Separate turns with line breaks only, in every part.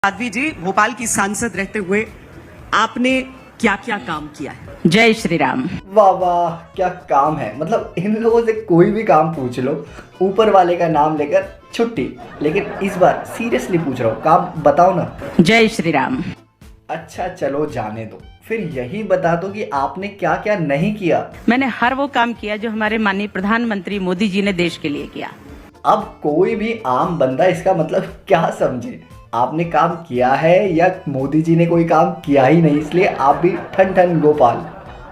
साध्वी जी, भोपाल की सांसद रहते हुए आपने क्या क्या काम किया है?
जय श्री राम।
वाह वाह, क्या काम है। मतलब इन लोगों से कोई भी काम पूछ लो, ऊपर वाले का नाम लेकर छुट्टी। लेकिन इस बार सीरियसली पूछ रहा हूँ, काम बताओ ना।
जय श्री राम।
अच्छा चलो जाने दो, फिर यही बता दो कि आपने क्या क्या नहीं किया।
मैंने हर वो काम किया जो हमारे माननीय प्रधानमंत्री मोदी जी ने देश के लिए किया।
अब कोई भी आम बंदा इसका मतलब क्या समझे, आपने काम किया है या मोदी जी ने कोई काम किया ही नहीं, इसलिए आप भी ठन ठन गोपाल।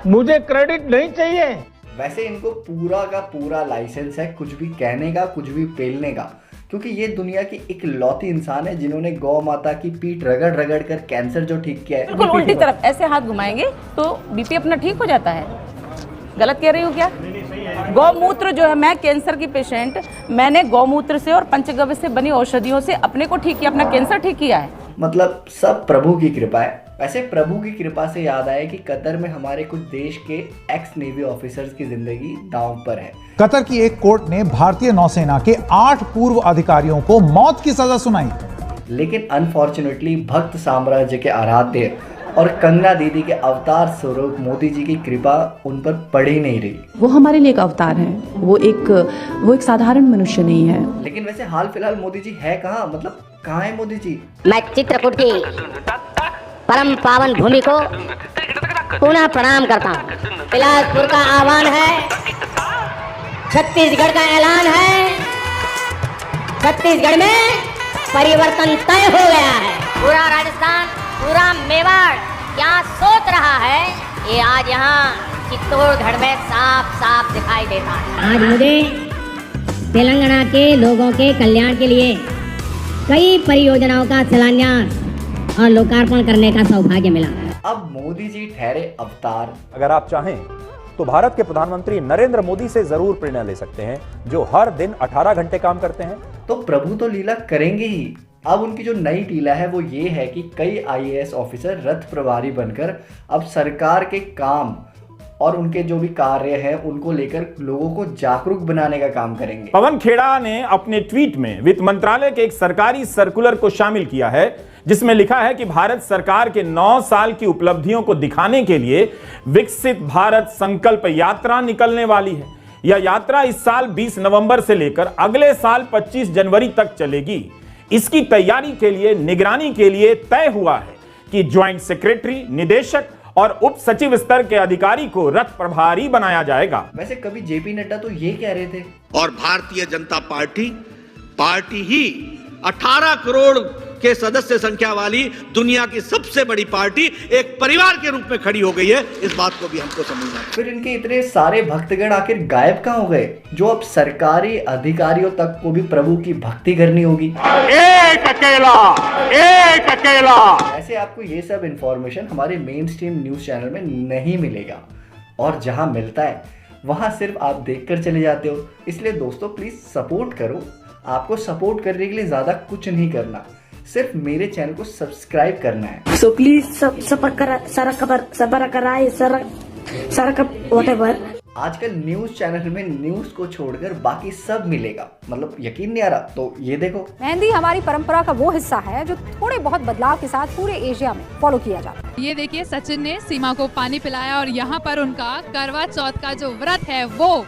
मुझे क्रेडिट नहीं चाहिए।
वैसे इनको पूरा का पूरा लाइसेंस है कुछ भी कहने का, कुछ भी पेलने का, क्योंकि ये दुनिया की इकलौती इंसान है जिन्होंने गौ माता की पीठ रगड़ रगड़ कर कैंसर जो ठीक किया है।
बिल्कुल उल्टी तरफ ऐसे हाथ घुमाएंगे तो बीपी अपना ठीक हो जाता है। गलत कह रही हूँ क्या? गौमूत्र जो है, मैं कैंसर की पेशेंट, मैंने गौमूत्र से और पंचगव्य से बनी औषधियों से अपने को ठीक किया, अपना कैंसर ठीक किया है।
मतलब सब प्रभु की कृपा है। वैसे प्रभु की कृपा से याद आया कि कतर में हमारे कुछ देश के एक्स नेवी ऑफिसर्स की जिंदगी दांव पर है।
कतर की एक कोर्ट ने भारतीय नौसेना के 8 पूर्व अधिकारियों को मौत की सजा सुनाई।
लेकिन अनफॉर्चुनेटली भक्त साम्राज्य के आराध्य और कंगना दीदी के अवतार स्वरूप मोदी जी की कृपा उन पर पड़ ही नहीं रही।
वो हमारे लिए एक अवतार है, वो एक साधारण मनुष्य नहीं है।
लेकिन वैसे हाल फिलहाल मोदी जी है कहाँ, मतलब कहाँ है मोदी जी?
मैं चित्रकूट की परम पावन भूमि को पुनः प्रणाम करता हूँ। बिलासपुर का आह्वान है, छत्तीसगढ़ का ऐलान है, छत्तीसगढ़ में परिवर्तन तय हो गया है। पूरा राजस्थान, पूरा मेवाड़ क्या सोच रहा है, ये आज यहाँ चित्तौड़गढ़ में साफ साफ दिखाई देता है। आज मुझे तेलंगाना के लोगों के कल्याण के लिए कई परियोजनाओं का शिलान्यास और लोकार्पण करने का सौभाग्य मिला।
अब मोदी जी ठहरे अवतार।
अगर आप चाहें तो भारत के प्रधानमंत्री नरेंद्र मोदी से जरूर प्रेरणा ले सकते हैं, जो हर दिन 18 घंटे काम करते हैं।
तो प्रभु तो लीला करेंगे ही। अब उनकी जो नई लीला है वो ये है कि कई आईएएस ऑफिसर रथ प्रभारी बनकर अब सरकार के काम और उनके जो भी कार्य हैं उनको लेकर लोगों को जागरूक बनाने का काम करेंगे।
पवन खेड़ा ने अपने ट्वीट में वित्त मंत्रालय के एक सरकारी सर्कुलर को शामिल किया है, जिसमें लिखा है कि भारत सरकार के 9 साल की उपलब्धियों को दिखाने के लिए विकसित भारत संकल्प यात्रा निकलने वाली है। यह यात्रा इस साल 20 नवंबर से लेकर अगले साल 25 जनवरी तक चलेगी। इसकी तैयारी के लिए, निगरानी के लिए तय हुआ है कि ज्वाइंट सेक्रेटरी, निदेशक और उप सचिव स्तर के अधिकारी को रथ प्रभारी बनाया जाएगा।
वैसे कभी जेपी नड्डा तो ये कह रहे थे,
और भारतीय जनता पार्टी ही 18 करोड़ के सदस्य संख्या वाली दुनिया की सबसे बड़ी पार्टी एक परिवार के रूप में खड़ी हो गई है। इस बात को भी हमको समझना है।
फिर इनके इतने सारे भक्तगण आखिर गायब कहाँ हो गए, जो अब सरकारी अधिकारियों तक को भी प्रभु की भक्ति करनी होगी?
एक अकेला।
ऐसे आपको ये सब इंफॉर्मेशन हमारे मेन स्ट्रीम न्यूज चैनल में नहीं मिलेगा, और जहां मिलता है वहां सिर्फ आप देखकर चले जाते हो। इसलिए दोस्तों प्लीज सपोर्ट करो। आपको सपोर्ट करने के लिए ज्यादा कुछ नहीं करना, सिर्फ मेरे चैनल को सब्सक्राइब करना है।
सो प्लीज
आजकल न्यूज चैनल में न्यूज को छोड़कर बाकी सब मिलेगा। मतलब यकीन नहीं आ रहा तो ये देखो।
मेहंदी हमारी परंपरा का वो हिस्सा है जो थोड़े बहुत बदलाव के साथ पूरे एशिया में फॉलो किया जाता है।
ये देखिए, सचिन ने सीमा को पानी पिलाया और यहाँ पर उनका करवा चौथ का जो व्रत है वो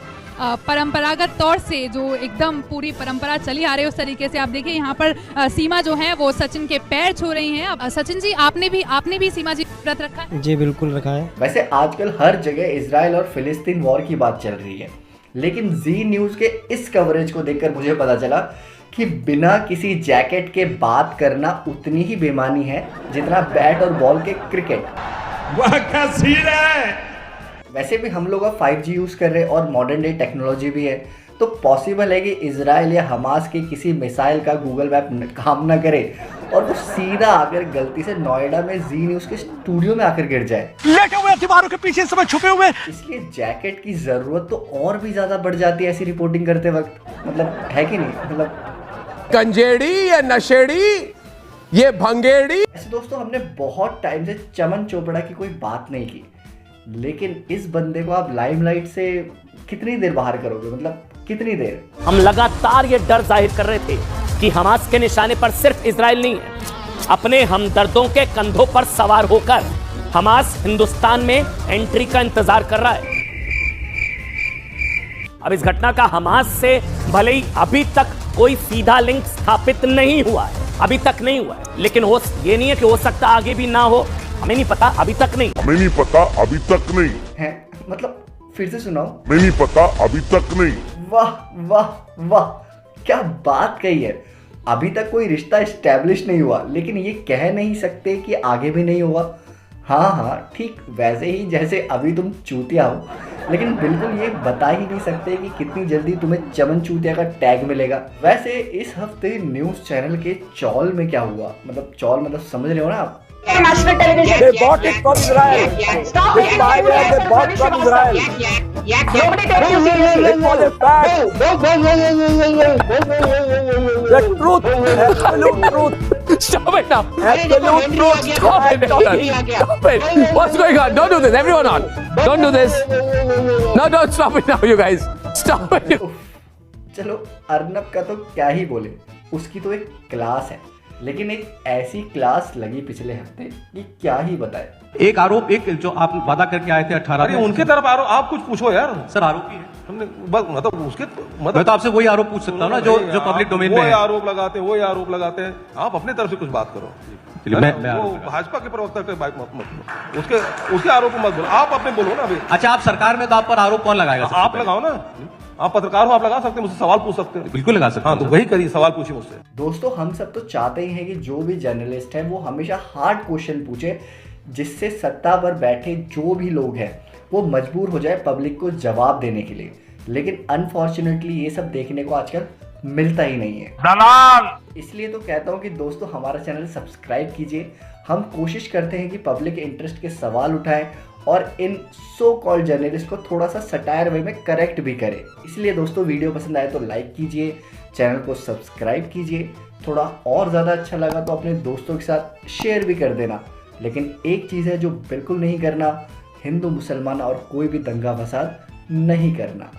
परंपरागत तौर से जो एकदम पूरी परंपरा चली आ रही है उस तरीके से आप देखिए यहाँ पर सीमा जो है वो सचिन के पैर छू रही हैं। अब सचिन जी, आपने भी सीमा जी व्रत रखा है?
जी बिल्कुल रखा है।
वैसे आजकल हर जगह इजराइल और फिलिस्तीन वॉर की बात चल रही है, लेकिन जी न्यूज के इस कवरेज को देखकर मुझे पता चला कि बिना किसी जैकेट के बात करना उतनी ही बेमानी है जितना बैट और बॉल के क्रिकेट।
वह क्या सीन है।
वैसे भी हम लोग अब 5G यूज कर रहे हैं और मॉडर्न डे टेक्नोलॉजी भी है, तो पॉसिबल है कि इजराइल या हमास के किसी मिसाइल का गूगल मैप काम ना करे और वो सीधा आकर गलती से नोएडा में जी न्यूज के स्टूडियो में आकर गिर जाए,
लेटे हुए दीवारों के पीछे सब छुपे हुए।
इसलिए जैकेट की जरूरत तो और भी ज्यादा बढ़ जाती है ऐसी रिपोर्टिंग करते वक्त। मतलब है कि नहीं? मतलब
गंजेड़ी या नशेड़ी, ये भंगेड़ी।
ऐसे दोस्तों हमने बहुत टाइम से चमन चोपड़ा की कोई बात नहीं की, लेकिन इस बंदे को आप लाइमलाइट से कितनी देर बाहर करोगे? मतलब कितनी देर?
हम लगातार ये डर जाहिर कर रहे थे कि हमास के निशाने पर सिर्फ इजराइल नहीं है, अपने हमदर्दों के कंधों पर सवार होकर हमास हिंदुस्तान में एंट्री का इंतजार कर रहा है। अब इस घटना का हमास से भले ही अभी तक कोई सीधा लिंक स्थापित नहीं हुआ है, अभी तक नहीं हुआ है, लेकिन ये नहीं है कि हो सकता आगे भी ना हो, हमें नहीं पता, अभी तक नहीं
है। मतलब फिर से सुनाओ।
हमें नहीं पता, अभी तक नहीं।
वाह वाह वाह, क्या बात कही है। अभी तक कोई रिश्ता एस्टेब्लिश नहीं हुआ, लेकिन ये कह नहीं सकते कि आगे भी नहीं होगा। हाँ, ठीक वैसे ही जैसे अभी तुम चूतिया हो, लेकिन बिल्कुल ये बता ही नहीं सकते कि कितनी जल्दी तुम्हें चमन चूतिया का टैग मिलेगा। वैसे इस हफ्ते न्यूज चैनल के चौल में क्या हुआ, मतलब चौल मतलब समझ रहे हो ना आप।
They bought it from Israel. This spyware they bought from Israel.
Nobody takes you seriously.
It was a fact. The truth, absolute truth.
Stop it now.
Absolute truth.
Stop it, Donald. Stop it. What's going on? Don't do this. Everyone on. Don't do this. No, don't stop it now, you guys. Stop it.
चलो अर्नब का तो क्या ही बोले, उसकी तो एक class है, लेकिन एक ऐसी क्लास लगी पिछले हफ्ते कि क्या ही बताए।
एक आरोप, एक जो आप वादा करके आए थे 18
अरे उनके तरफ आरोप, आप कुछ पूछो यार।
सर आरोपी है
हमने मतलब उसके
मैं तो आपसे वही आरोप पूछ सकता हूँ ना जो पब्लिक डोमेन में है।
वो आरोप लगाते हैं। आप अपने तरफ से कुछ बात करो।
मैं
भाजपा के प्रवक्ता के बात मत उसके आरोप मत बोलो, आप अपने बोलो ना अभी।
अच्छा, आप सरकार में तो आप पर आरोप कौन लगाएगा?
आप लगाओ ना, आप पत्रकार हो, आप लगा सकते हैं, मुझसे सवाल पूछ सकते हैं।
बिल्कुल लगा सकते हैं।
हाँ, तो वही करिए, सवाल पूछिए मुझसे।
दोस्तों, हम सब तो चाहते ही हैं कि जो भी जर्नलिस्ट है वो हमेशा हार्ड क्वेश्चन पूछे, जिससे सत्ता पर बैठे जो भी लोग हैं वो मजबूर हो जाए पब्लिक को जवाब देने के लिए। लेकिन अनफॉर्चुनेटली ये सब देखने को आजकल मिलता ही नहीं है। दलाल! इसलिए तो कहता हूँ कि दोस्तों हमारा चैनल सब्सक्राइब कीजिए। हम कोशिश करते हैं कि पब्लिक इंटरेस्ट के सवाल उठाएं और इन सो कॉल्ड जर्नलिस्ट को थोड़ा सा सटायर वे में करेक्ट भी करें। इसलिए दोस्तों वीडियो पसंद आए तो लाइक कीजिए, चैनल को सब्सक्राइब कीजिए, थोड़ा और ज़्यादा अच्छा लगा तो अपने दोस्तों के साथ शेयर भी कर देना। लेकिन एक चीज़ है जो बिल्कुल नहीं करना, हिंदू मुसलमान और कोई भी दंगा फसाद नहीं करना।